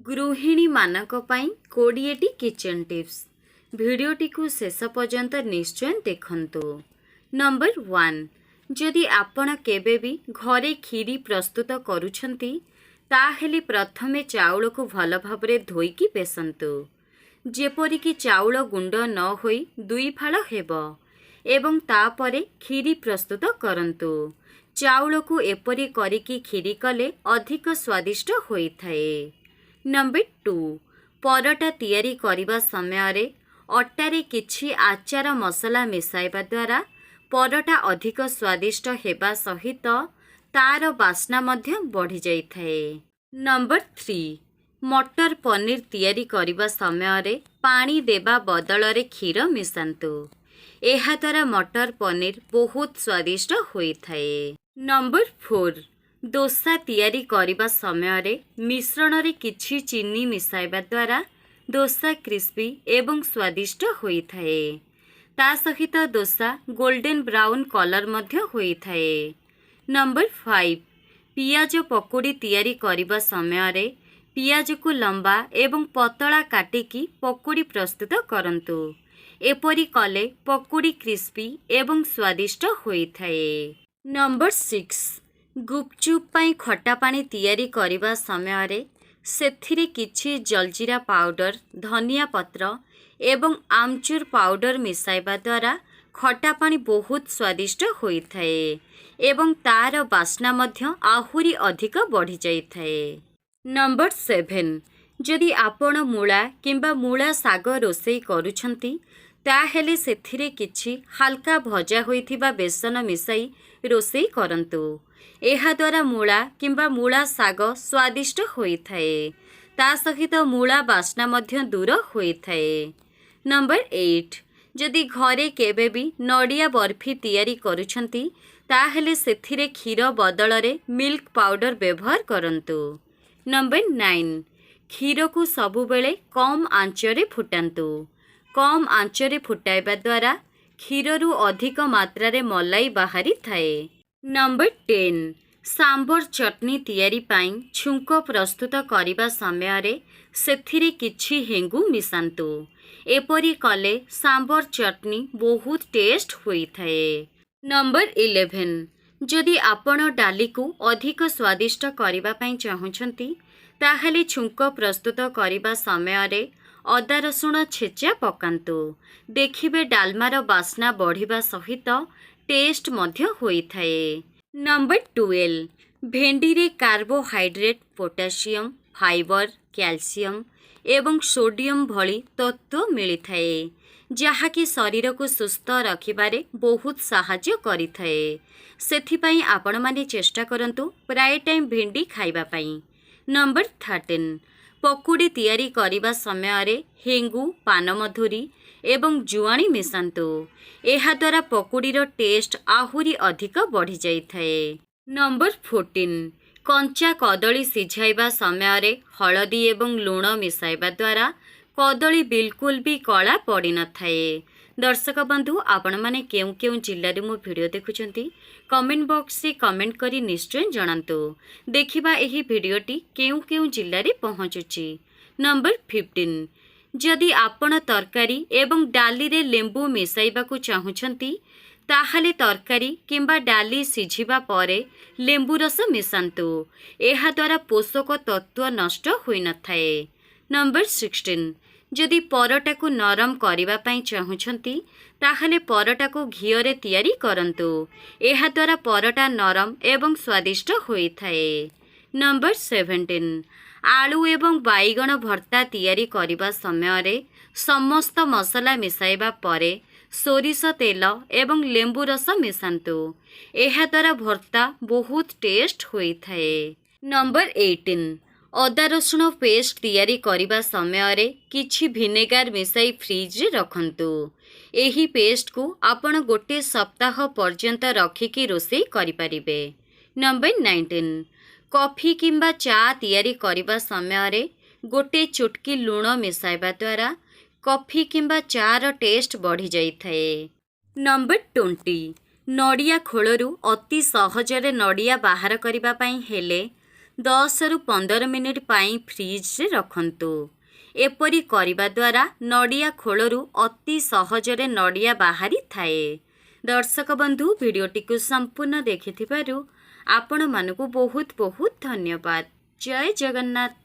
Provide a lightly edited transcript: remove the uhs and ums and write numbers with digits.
गृहिणी मानक पई 20टी किचन टिप्स भिडियोटी को शेष पर्यंत निश्चय देखंतु। नंबर 1, जदि आपण केबे भी घरे खीरी प्रस्तुत करूछंती ताहेले प्रथमे चाउल को भल भाबरे धोईकी पेसंतु, जेपरिकी चाउल गुंड न होई दुई फाळ हेबो एवं तापरे खीरी प्रस्तुत करंतु। चाउल को एपरी करिकी खीरी कले अधिक स्वादिष्ट होइथाए। नंबर 2, परटा तैयारी करिबा समयरे अटारे किछि आचार मसला मिसाइबा द्वारा परटा अधिक स्वादिष्ट हेबा सहित तार बास्ना मध्य बढ़ी जाइथाए। नंबर 3, मटर पनीर तैयारी करिबा समयरे पानी देबा बदलरे क्षीर मिसांतु, एहा द्वारा मटर पनीर बहुत स्वादिष्ट होइथाए। नंबर 4, दोसा तैयारी करिबा समयरे मिश्रण रे किछि चीनी मिसाइबा द्वारा दोसा क्रिस्पी एवं स्वादिष्ट होइथाए। ता सहित दोसा गोल्डन ब्राउन कलर मध्य होइथाए। नंबर 5, पियाज पकोड़ी तैयारी करिबा समयरे पियाज को लंबा एवं पतला काटिकी पकोड़ी प्रस्तुत करंतु, एपरी कले पकोड़ी क्रिस्पी एवं स्वादिष्ट होइथाए। नंबर 6, गुपचुप पाई खटा पानी तैयारी करिबा समयरे सेथिरे किछि जलजीरा पाउडर, धनिया पत्र एवं आमचूर पाउडर मिसाइबा द्वारा खटा पानी बहुत स्वादिष्ट होइथाए एवं तार बास्ना मध्य आहुरी अधिक बढ़ी जाइथाए। नंबर 7, जदि आपण मूला किंबा मूला साग रोषेई करूछंती ताहेले सेथिरे किछि हल्का भजा होइथिबा बेसन मिसाई रोषेई करंतु, एहा द्वारा मूला किंबा मूला साग स्वादिष्ट होइथाए, ता सहित मूला बास्ना मध्य दूर होइथाए। नंबर 8, जदि घरे केबे भी नडिया बर्फी तैयारी करूछंती ताहेले सेथिरे क्षीर बदलरे मिल्क पाउडर व्यवहार करंतु। नंबर 9, क्षीर को सबुबेले कम आंचरे फुटांतु, कम आंचरे फुटाइबा द्वारा क्षीररू अधिक मात्रारे मलाई बाहरी थाए। नंबर 10, सांबर चटनी तैयारी पाई छुंक प्रस्तुत करिबा समयरे सेथिरे किछि हेंगु मिसांतु, एपरी कले सांबर चटनी बहुत टेस्ट होइथाए। नंबर 11, जदि आपण डाली को अधिक स्वादिष्ट करिबा पाई चाहुछंती ताहेले छुंक प्रस्तुत करिबा समयरे अदा रसुण छेचा पकांतु, देखिबे डालमार बास्ना बढ़िबा सहित टेस्ट मध्य होइथाए। नंबर 12, भेंडी रे कार्बोहाइड्रेट, पोटासियम, फाइबर, कैल्शियम एवं सोडियम भली तत्व मिलिथाए, जहाँकि शरीर को सुस्थ रखिबारे बहुत साहाय्य करिथाए। सेथिपाई आपण माने चेष्टा करंतु प्राय टाइम भेंडी खाइबा पाई। नंबर 13, पकोड़ी तैयारी करिबा समयरे हेंगु, पानमधुरी एवं जुआणी मिसांतु, एहा द्वारा पकोड़ीर टेस्ट आहुरी अधिक बढ़ी जाइथाए। नंबर 14, कंचा कदली सिझाइबा समयरे हलदी एवं लूण मिसाइबा द्वारा कदली बिल्कुल भी कला पड़ी न थाए। दर्शक बंधु, आपण माने केउ केउ जिल्लारे मो भिडियो देखुचंती कमेंट बॉक्स रे कमेंट करी निश्चय जणांतु, देखिबा एही भिडियोटी केउ केउ जिल्लारे पहुंचुची। नंबर 15, जदि आपण तरकारी एवं डाली रे लेंबू मिसाइबा को चाहुछंती ताहाले तरकारी किंबा डाली सिझिबा परे लेंबू रस मिसांतु, एहा द्वारा पोषक तत्व नष्ट होई न थाए। नंबर 16, जदि परटा को नरम करिबा पाई चाहुछंती ताहाले परटा को घियो रे तैयारी करंतु, एहा द्वारा परटा नरम एवं स्वादिष्ट होइथाए। नंबर 17, आलू एवं बाइगण भर्ता तैयारी करिबा समयरे समस्त मसला मिसाइबा परे सोरिष तेल एवं लेंबू रस मिसांतु, एहा द्वारा भर्ता बहुत टेस्ट होइथाए। नंबर 18, अदा रसुण पेस्ट तैयारी करिबा समयरे किछि विनेगार मिसाई फ्रिज रे रखंतु, एही पेस्ट को आपण गोटे सप्ताह पर्यंत रखिकी रोषेई करि परिबे। नंबर 19, कॉफी किंबा चा तैयारी करिबा समयरे गोटे चुटकी लूण मिसाइबा द्वारा कॉफी किंबा चार टेस्ट बढ़ी जाइथाए। नंबर 20, नडिया खोलरू अति सहजरे नडिया बाहर करिबा पाई हेले 10 ରୁ 15 ମିନିଟ୍ ପାଇଁ ଫ୍ରିଜ୍ରେ ରଖନ୍ତୁ। ଏପରି କରିବା ଦ୍ୱାରା ନଡ଼ିଆ ଖୋଳରୁ ଅତି ସହଜରେ ନଡ଼ିଆ ବାହାରିଥାଏ। ଦର୍ଶକ ବନ୍ଧୁ, ଭିଡ଼ିଓଟିକୁ ସମ୍ପୂର୍ଣ୍ଣ ଦେଖିଥିବାରୁ ଆପଣମାନଙ୍କୁ ବହୁତ ବହୁତ ଧନ୍ୟବାଦ। ଜୟ ଜଗନ୍ନାଥ।